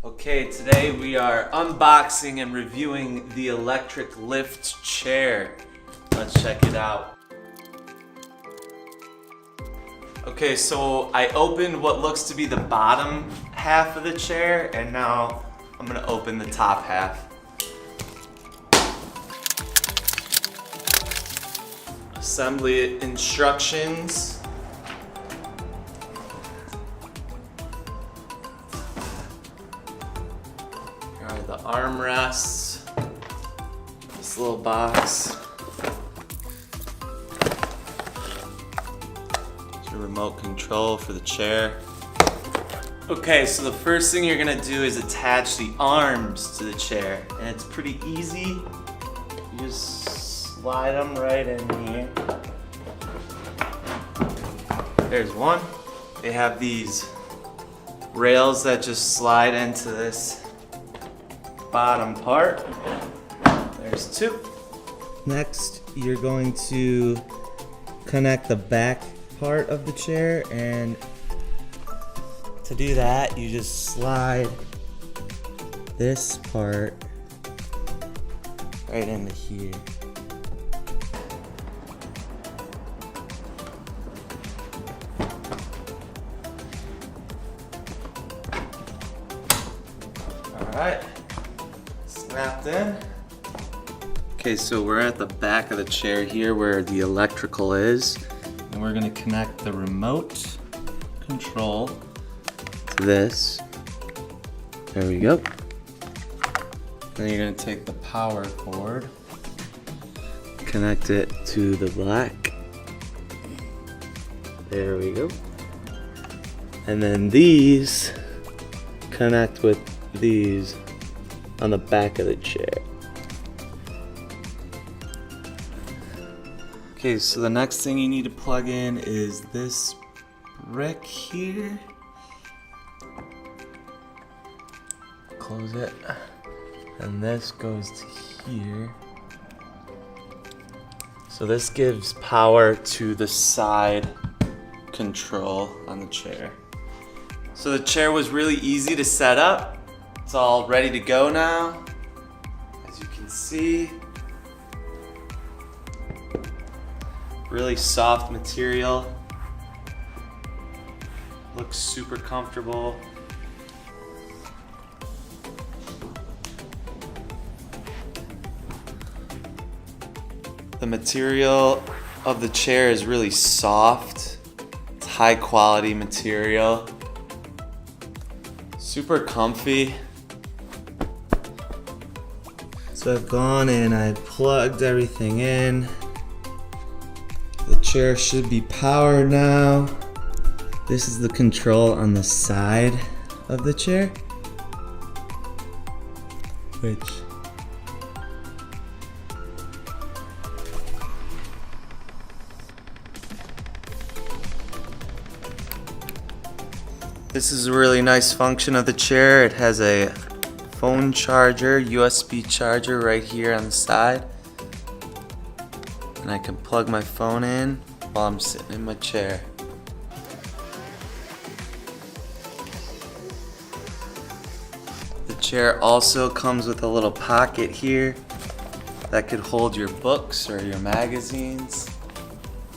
Okay, today we are unboxing and reviewing the electric lift chair. Let's check it out. Okay, so I opened what looks to be the bottom half of the chair, and now I'm gonna open the top half. Assembly instructions. Alright, the armrests, this little box, your remote control for the chair. Okay, so the first thing you're gonna do is attach the arms to the chair, and it's pretty easy. You just slide them right in here. There's one. They have these rails that just slide into this bottom part. There's two. Next, you're going to connect the back part of the chair, and to do that, you just slide this part right into here. All right. Snapped in. Okay, so we're at the back of the chair here where the electrical is, and we're gonna connect the remote control to this. There we go. Then you're gonna take the power cord, connect it to the black. There we go. And then these connect with these on the back of the chair. Okay, so the next thing you need to plug in is this brick here. Close it. And this goes to here. So this gives power to the side control on the chair. So the chair was really easy to set up. It's all ready to go now, as you can see. Really soft material. Looks super comfortable. The material of the chair is really soft. It's high quality material. Super comfy. So I've gone and I plugged everything in. The chair should be powered now. This is the control on the side of the chair, This is a really nice function of the chair. It has a phone charger, USB charger right here on the side. And I can plug my phone in while I'm sitting in my chair. The chair also comes with a little pocket here that could hold your books or your magazines.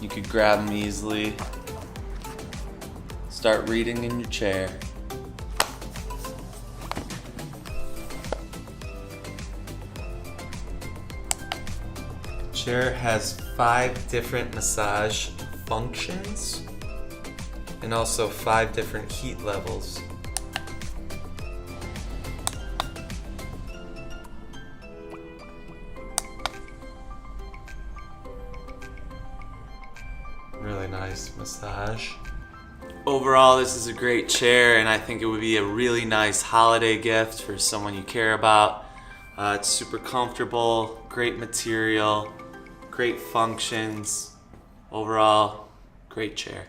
You could grab them easily. Start reading in your chair. The chair has 5 different massage functions and also 5 different heat levels. Really nice massage. Overall, this is a great chair, and I think it would be a really nice holiday gift for someone you care about. It's super comfortable, great material, great functions. Overall, great chair.